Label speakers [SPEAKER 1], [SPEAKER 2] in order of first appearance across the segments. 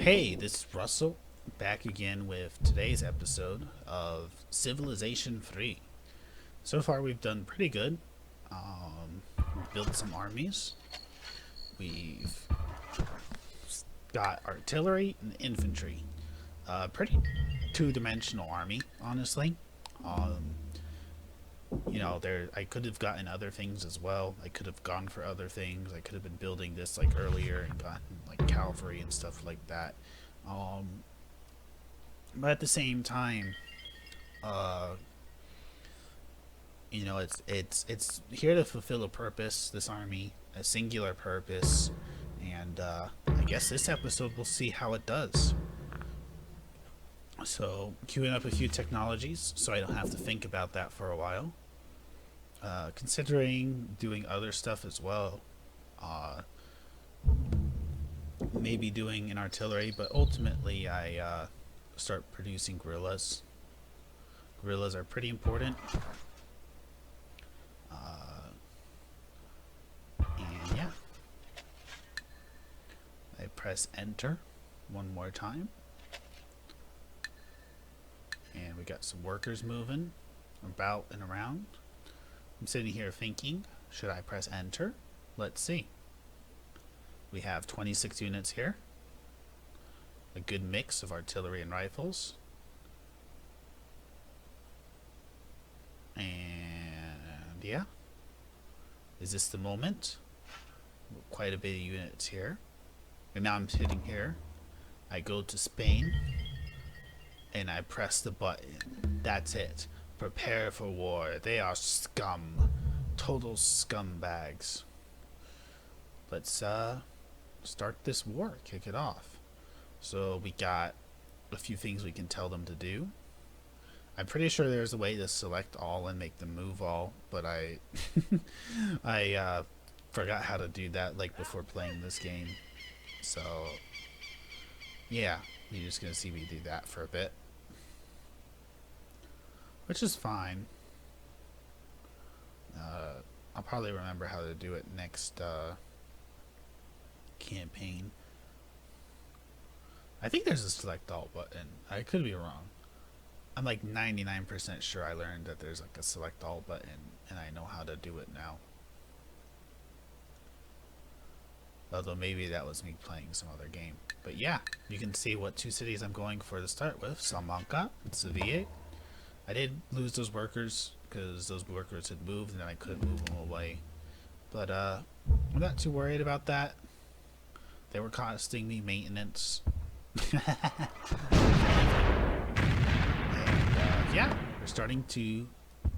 [SPEAKER 1] Hey, this is Russell, back again with today's episode of Civilization 3. So far, we've done pretty good. We've built some armies. We've got artillery and infantry. Pretty two-dimensional army, honestly. Um, there I could have gotten other things as well. I could have gone for other things. I could have been building this like earlier and gotten like cavalry and stuff like that. Um, but at the same time, uh, it's here to fulfill a purpose. This army, a singular purpose, and I guess this episode we'll see how it does. So, queuing up a few technologies so I don't have to think about that for a while. Considering doing other stuff as well. Uh, Maybe doing an artillery, but ultimately I start producing guerrillas. Guerrillas are pretty important. And yeah, I press enter one more time. And we got some workers moving about and around. I'm sitting here thinking, should I press enter? Let's see. We have 26 units here. A good mix of artillery and rifles. And yeah. Is this the moment? Quite a bit of units here. And now I'm sitting here. I go to Spain. And I press the button. That's it. Prepare for war. They are scum. Total scumbags. Let's start this war. Kick it off. So we got a few things we can tell them to do. I'm pretty sure there's a way to select all and make them move all, but I I forgot how to do that like before playing this game. So yeah, you're just gonna see me do that for a bit, which is fine. I'll probably remember how to do it next campaign. I think there's a select all button. I could be wrong. I'm like 99% sure I learned that there's like a select all button and I know how to do it now. Although maybe that was me playing some other game. But yeah, you can see what two cities I'm going for to start with. Salamanca and Seville. I did lose those workers because those workers had moved and then I couldn't move them away. But I'm not too worried about that. They were costing me maintenance. And yeah, we're starting to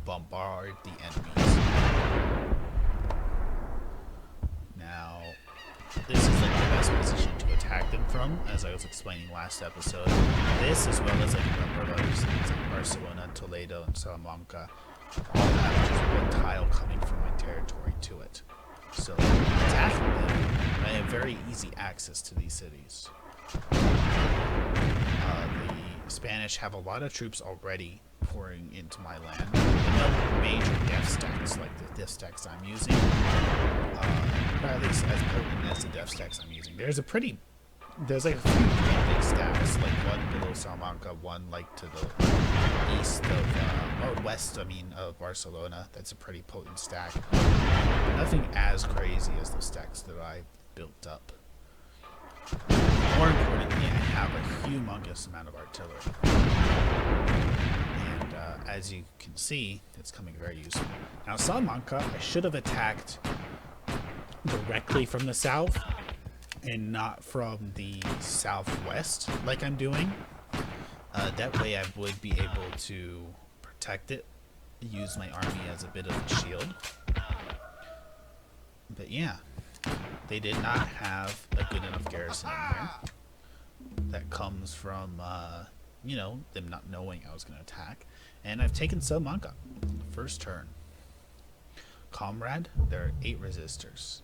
[SPEAKER 1] bombard the enemies. Now, this is like the best position to attack them from, as I was explaining last episode. This, as well as like a number of other cities like Barcelona, Toledo, and Salamanca, all have just one tile coming from my territory to it. So, attacking them, I have very easy access to these cities. The Spanish have a lot of troops already pouring into my land. No major death stacks like the death stacks I'm using, or at least as potent as the death stacks I'm using. There's like a few pretty big stacks, like one below Salamanca, one like to the east of, or west, of Barcelona. That's a pretty potent stack. Nothing as crazy as the stacks that I built up. More importantly, I have a humongous amount of artillery. And as you can see, it's coming very useful. Now, Salamanca, I should have attacked directly from the south and not from the southwest like I'm doing. That way I would be able to protect it, use my army as a bit of a shield. But yeah, they did not have a good enough garrison in here. That comes from, them not knowing I was going to attack. And I've taken Salamanca. First turn. Comrade, there are 8 resistors.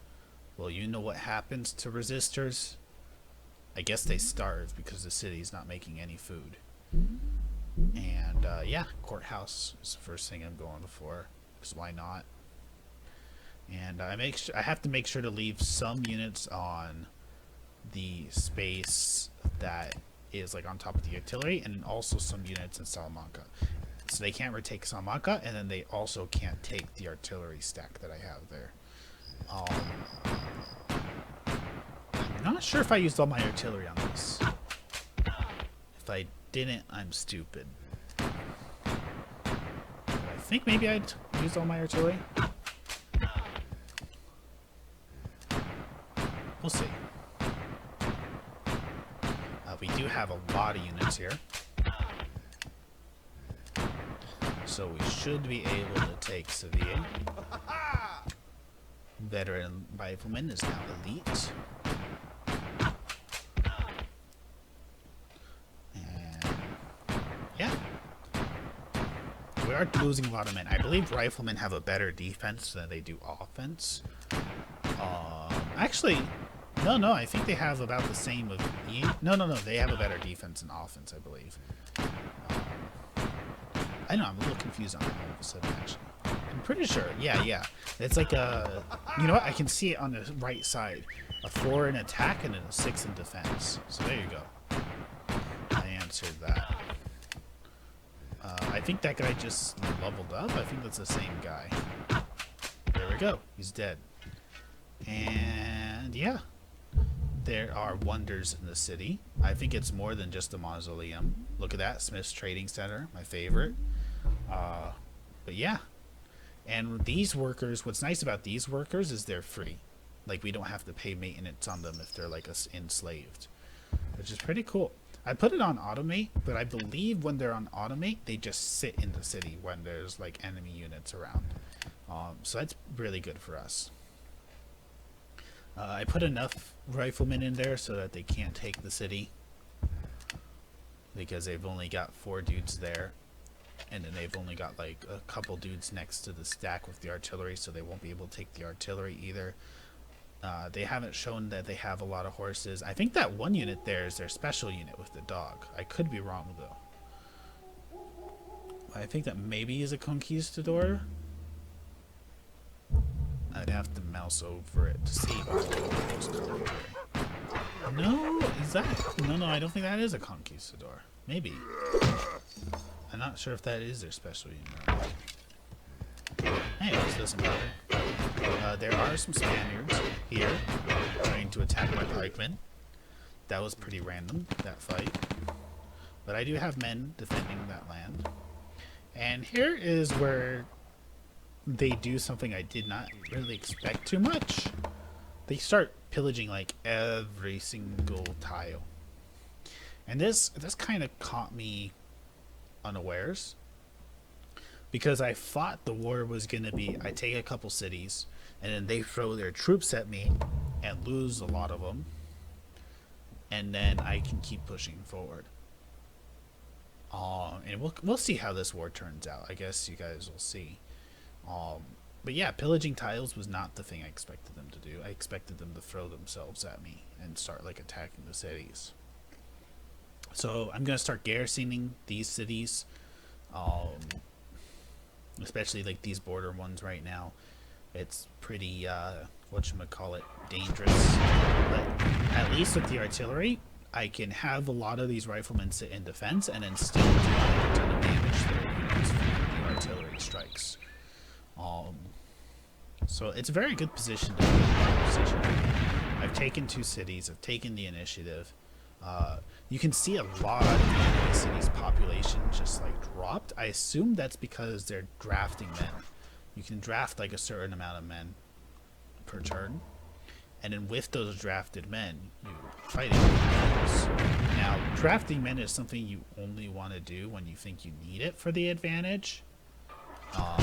[SPEAKER 1] Well, you know what happens to resistors? I guess they starve because the city's not making any food. And, yeah, courthouse is the first thing I'm going for. Because why not? And I have to make sure to leave some units on the space that is like on top of the artillery, and also some units in Salamanca. So they can't retake Salamanca, and then they also can't take the artillery stack that I have there. I'm not sure if I used all my artillery on this. If I didn't, I'm stupid. But I think maybe I'd used all my artillery. We'll see. We do have a lot of units here. So we should be able to take Seville. Veteran rifleman is now elite. And yeah. We are losing a lot of men. I believe riflemen have a better defense than they do offense. Actually, no, I think they have about the same of... No, they have a better defense and offense, I believe. I know, I'm a little confused on that all of a sudden, actually. I'm pretty sure, yeah. It's like a... You know what, I can see it on the right side. A 4 in attack and then a 6 in defense. So there you go. I answered that. I think that guy just leveled up. I think that's the same guy. There we go. He's dead. And yeah. There are wonders in the city. I think it's more than just a mausoleum. Look at that. Smith's Trading Center. My favorite. But yeah. And these workers, what's nice about these workers is they're free. Like, we don't have to pay maintenance on them if they're like enslaved. Which is pretty cool. I put it on automate, but I believe when they're on automate, they just sit in the city when there's like enemy units around. So that's really good for us. I put enough riflemen in there so that they can't take the city. Because they've only got 4 dudes there. And then they've only got like a couple dudes next to the stack with the artillery, so they won't be able to take the artillery either. They haven't shown that they have a lot of horses. I think that one unit there is their special unit with the dog. I could be wrong though. I think that maybe is a conquistador. I'd have to mouse over it to see what's commentary. No, is that? No, I don't think that is a conquistador. Maybe. I'm not sure if that is their special unit. Anyways, doesn't matter. There are some Spaniards here trying to attack my pikemen. That was pretty random, that fight. But I do have men defending that land. And here is where they do something I did not really expect too much. They start pillaging like every single tile. And this kind of caught me unawares. Because I thought the war was going to be, I take a couple cities, and then they throw their troops at me and lose a lot of them. And then I can keep pushing forward. And we'll see how this war turns out. I guess you guys will see. But yeah, pillaging tiles was not the thing I expected them to do. I expected them to throw themselves at me and start like attacking the cities. So I'm going to start garrisoning these cities. Especially like these border ones right now. It's pretty whatchamacallit, dangerous. But at least with the artillery, I can have a lot of these riflemen sit in defense and then still do a ton of damage to their units from the artillery strikes. So it's a very good position to be in. I've taken 2 cities, I've taken the initiative. You can see a lot of the enemy city's population just like dropped. I assume that's because they're drafting men. You can draft like a certain amount of men per turn, and then with those drafted men, you fight it. Now, drafting men is something you only want to do when you think you need it for the advantage. It's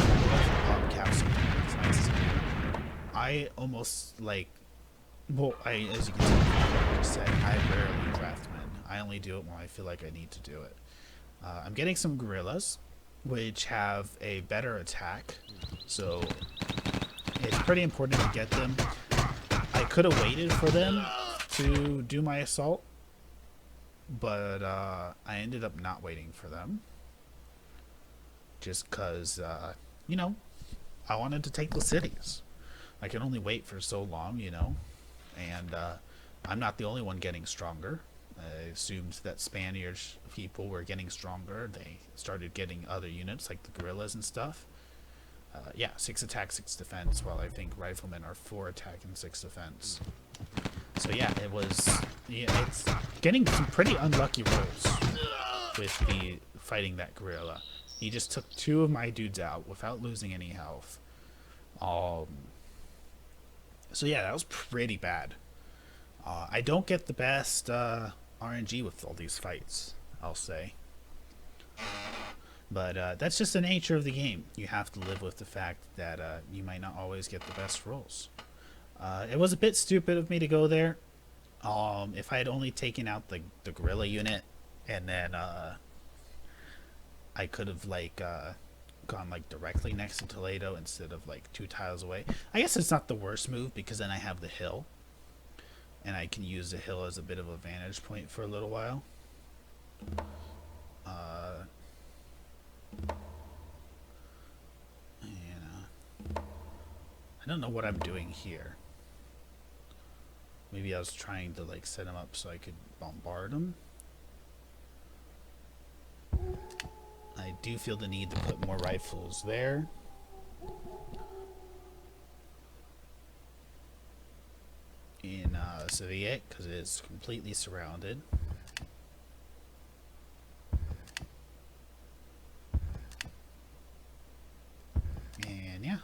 [SPEAKER 1] nice to do. I almost like. Well, as you can see, like I just said, I rarely draft men. I only do it when I feel like I need to do it. I'm getting some guerrillas, which have a better attack, so it's pretty important to get them. I could have waited for them to do my assault, but I ended up not waiting for them. Just because, you know, I wanted to take the cities. I can only wait for so long, you know. And I'm not the only one getting stronger. I assumed that Spaniards people were getting stronger. They started getting other units like the guerrillas and stuff. Yeah, 6 attack, 6 defense, while I think riflemen are 4 attack and 6 defense. So yeah, it was... Yeah, it's getting some pretty unlucky rolls with the fighting that guerrilla. He just took 2 of my dudes out without losing any health. So yeah, that was pretty bad. I don't get the best RNG with all these fights, I'll say. But that's just the nature of the game. You have to live with the fact that you might not always get the best rolls. It was a bit stupid of me to go there. If I had only taken out the guerrilla unit, and then I could have gone directly next to Toledo instead of 2 tiles away. I guess it's not the worst move because then I have the hill, and I can use the hill as a bit of a vantage point for a little while. I don't know what I'm doing here. Maybe I was trying to set him up so I could bombard him. I do feel the need to put more rifles there. In Sevilla, because it is completely surrounded. And yeah.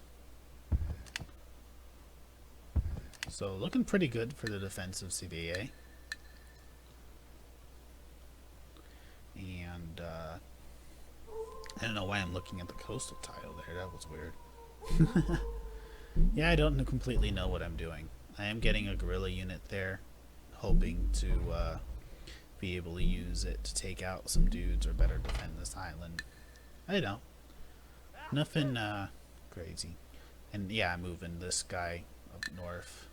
[SPEAKER 1] So looking pretty good for the defense of Sevilla. And I don't know why I'm looking at the coastal tile there. That was weird. Yeah, I don't completely know what I'm doing. I am getting a guerrilla unit there, hoping to be able to use it to take out some dudes or better defend this island. I don't know. Nothing crazy. And yeah, I'm moving this guy up north.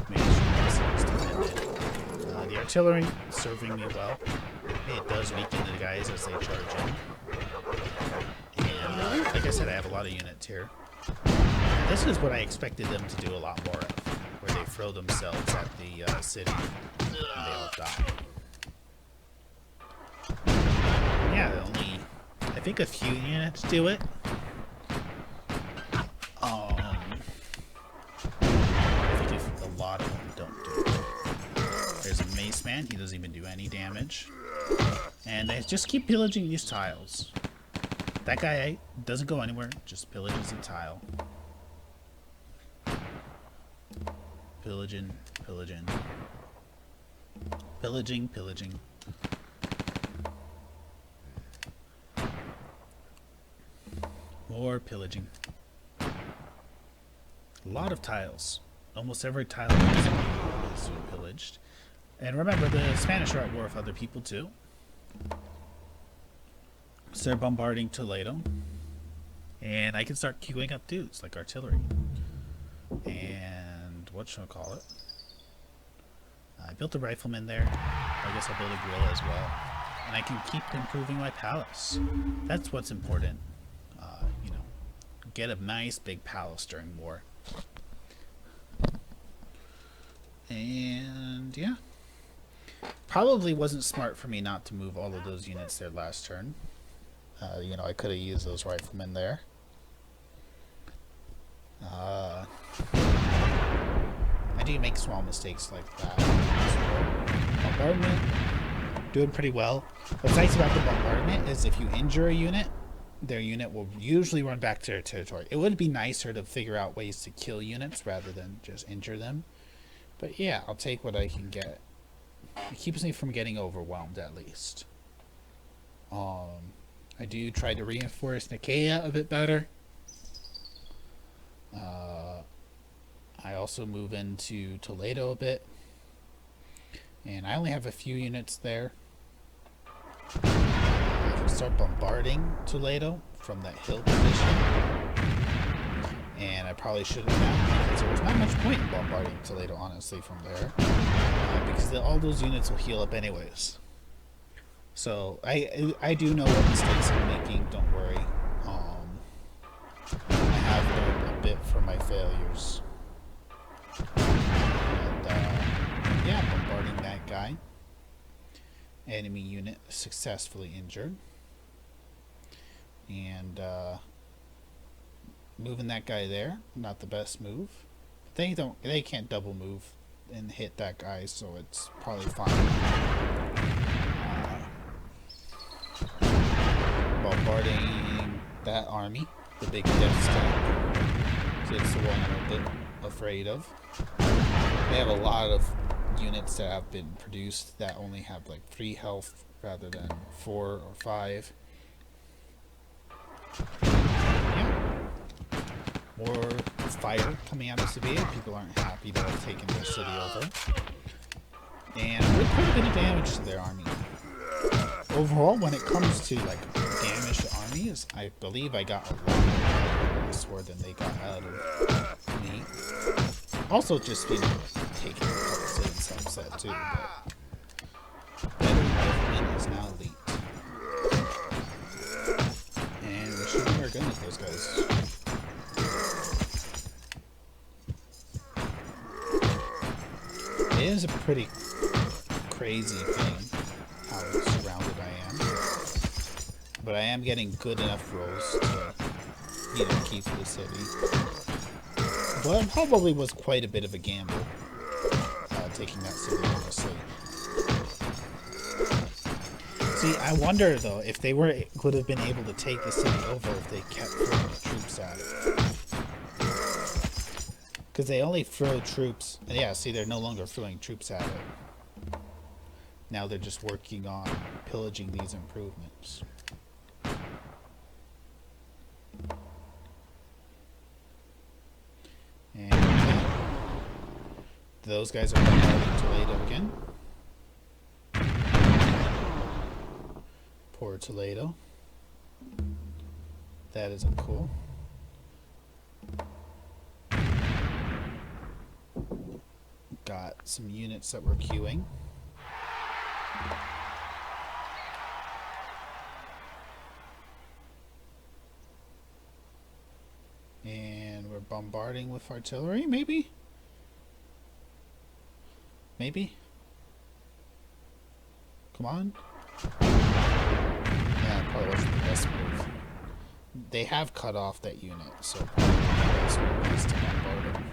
[SPEAKER 1] Make sure this is defended. The artillery is serving me well. It does weaken the guys as they charge in. And like I said, I have a lot of units here. This is what I expected them to do a lot more of, where they throw themselves at the city and they all die. Yeah, only I think a few units do it. I think if a lot of them don't do it. There's a mace man, he doesn't even do any damage. And they just keep pillaging these tiles. That guy doesn't go anywhere, just pillages a tile. Pillaging, pillaging. Pillaging, pillaging. More pillaging. A lot of tiles. Almost every tile is pillaged. And remember, the Spanish are at war with other people too. So they're bombarding Toledo. And I can start queuing up dudes like artillery. And what should I call it? I built a rifleman there. I guess I'll build a guerrilla as well. And I can keep improving my palace. That's what's important. You know, get a nice big palace during war. And yeah. Probably wasn't smart for me not to move all of those units there last turn. You know, I could have used those riflemen there. I do make small mistakes like that. Bombardment, doing pretty well. What's nice about the bombardment is if you injure a unit, their unit will usually run back to their territory. It would be nicer to figure out ways to kill units rather than just injure them. But yeah, I'll take what I can get. It keeps me from getting overwhelmed, at least. I do try to reinforce Nicaea a bit better. I also move into Toledo a bit. And I only have a few units there. I can start bombarding Toledo from that hill position. And I probably shouldn't have, because there's not much point in bombarding Toledo, honestly, from there. Because all those units will heal up anyways. So, I do know what mistakes I'm making, don't worry. I have learned a bit from my failures. And, guy. Enemy unit successfully injured. And moving that guy there, not the best move. They can't double move and hit that guy, so it's probably fine. Bombarding that army, the big death stack. So it's the one I'm a bit afraid of. They have a lot of units that have been produced that only have like 3 health rather than 4 or 5. Yeah. More fire coming out of Sevilla. People aren't happy that I've taken their city over. And we put a bit of damage to their army. Overall, when it comes to like damage to armies, I believe I got a lot more than they got out of me. Also, just taking a couple cities helps that too. But better movement is now elite. And we're shooting our gun at those guys. It is a pretty crazy thing how surrounded I am. But I am getting good enough rolls to, keep the city. But it probably was quite a bit of a gamble, taking that city, honestly. See, I wonder, though, if they would have been able to take the city over if they kept throwing the troops at it. Because they only throw troops... Yeah, see, they're no longer throwing troops at it. Now they're just working on pillaging these improvements. And those guys are bombarding Toledo again. Poor Toledo. That isn't cool. Got some units that were queuing. And we're bombarding with artillery, maybe? Maybe? Come on. Yeah, probably wasn't the best move. They have cut off that unit, so probably the best move is to bombard them.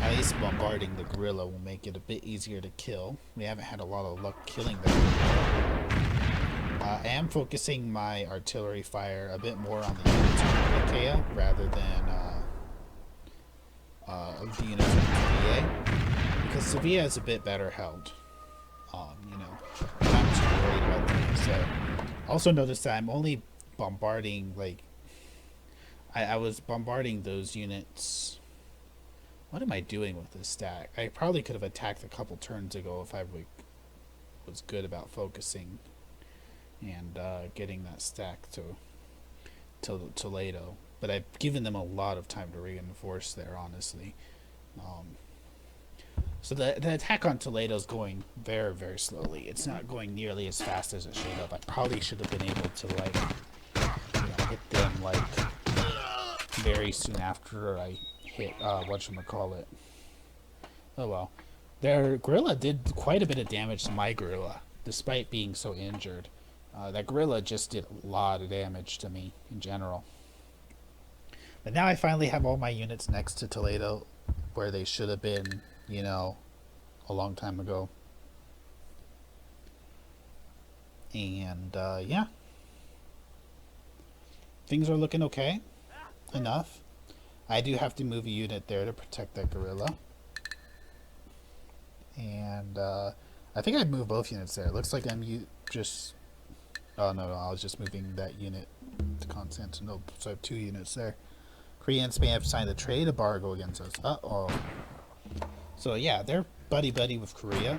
[SPEAKER 1] At least bombarding the guerrilla will make it a bit easier to kill. We haven't had a lot of luck killing them. I am focusing my artillery fire a bit more on the units of Ikea rather than the units of Sevilla, because Sevilla is a bit better held. I'm not too worried about that. So, also notice that I'm only bombarding, like, I was bombarding those units. What am I doing with this stack? I probably could have attacked a couple turns ago if I was good about focusing and getting that stack to Toledo. But I've given them a lot of time to reinforce there, honestly. So the attack on Toledo is going very, very slowly. It's not going nearly as fast as it should have. I probably should have been able to, like, hit them, like, very soon after I hit, whatchamacallit. Oh well. Their guerrilla did quite a bit of damage to my guerrilla, despite being so injured. That guerrilla just did a lot of damage to me, in general. But now I finally have all my units next to Toledo, where they should have been, a long time ago. And, yeah. Things are looking okay. Enough. I do have to move a unit there to protect that guerrilla. And, I think I'd move both units there. It looks like I'm just... Oh, no, I was just moving that unit to Constantinople. So I have 2 units there. Korea and Spain have signed a trade embargo against us. Uh-oh. So, yeah, they're buddy-buddy with Korea,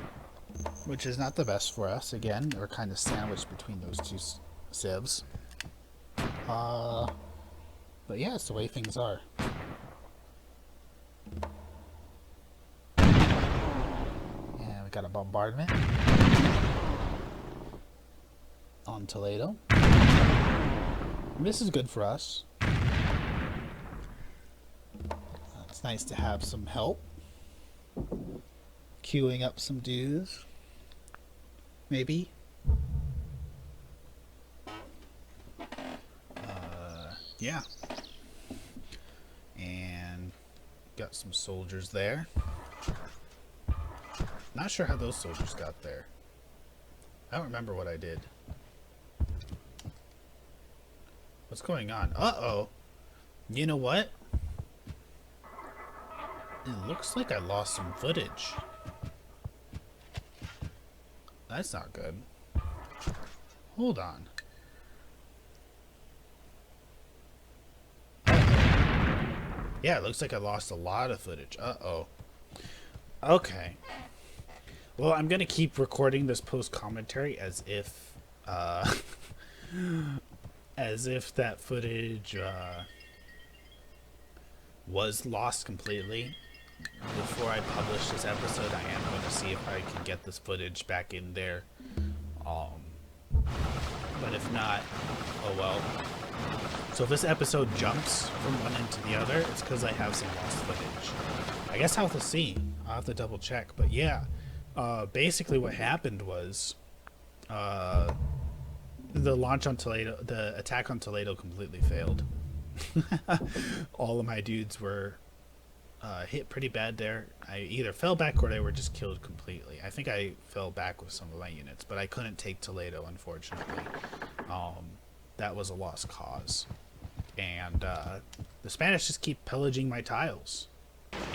[SPEAKER 1] which is not the best for us. Again, we're kind of sandwiched between those 2 civs. But, yeah, it's the way things are. And we got a bombardment on Toledo. This is good for us. It's nice to have some help. Queuing up some dues. Maybe. Yeah. And got some soldiers there. Not sure how those soldiers got there. I don't remember what I did. What's going on? Uh-oh. You know what? It looks like I lost some footage. That's not good. Hold on. Yeah, it looks like I lost a lot of footage. Uh-oh. Okay. Well, I'm going to keep recording this post-commentary as if that footage was lost completely. Before I publish this episode, I am going to see if I can get this footage back in there. But if not, oh well. So if this episode jumps from one end to the other, it's because I have some lost footage. I guess I'll have to see. I'll have to double check. But yeah, basically what happened was the launch on Toledo, the attack on Toledo completely failed. All of my dudes were hit pretty bad there. I either fell back or they were just killed completely. I think I fell back with some of my units, but I couldn't take Toledo, unfortunately. That was a lost cause. And the Spanish just keep pillaging my tiles.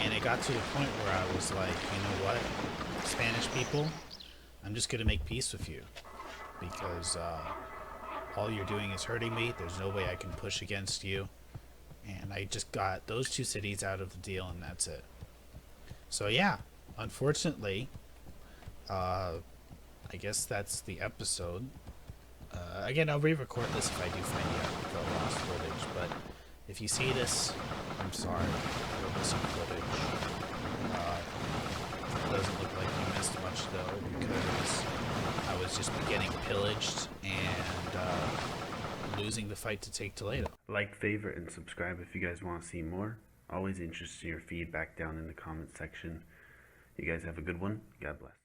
[SPEAKER 1] And it got to the point where I was like, you know what, Spanish people, I'm just going to make peace with you. Because all you're doing is hurting me. There's no way I can push against you. And I just got those two cities out of the deal, and that's it. So yeah, unfortunately, I guess that's the episode. Again, I'll re-record this if I do find the lost footage, but if you see this, I'm sorry for missing footage. It doesn't look like you missed much though, because I was just getting pillaged and losing the fight to take Toledo.
[SPEAKER 2] Like, favorite, and subscribe if you guys want to see more. Always interested in your feedback down in the comment section. You guys have a good one. God bless.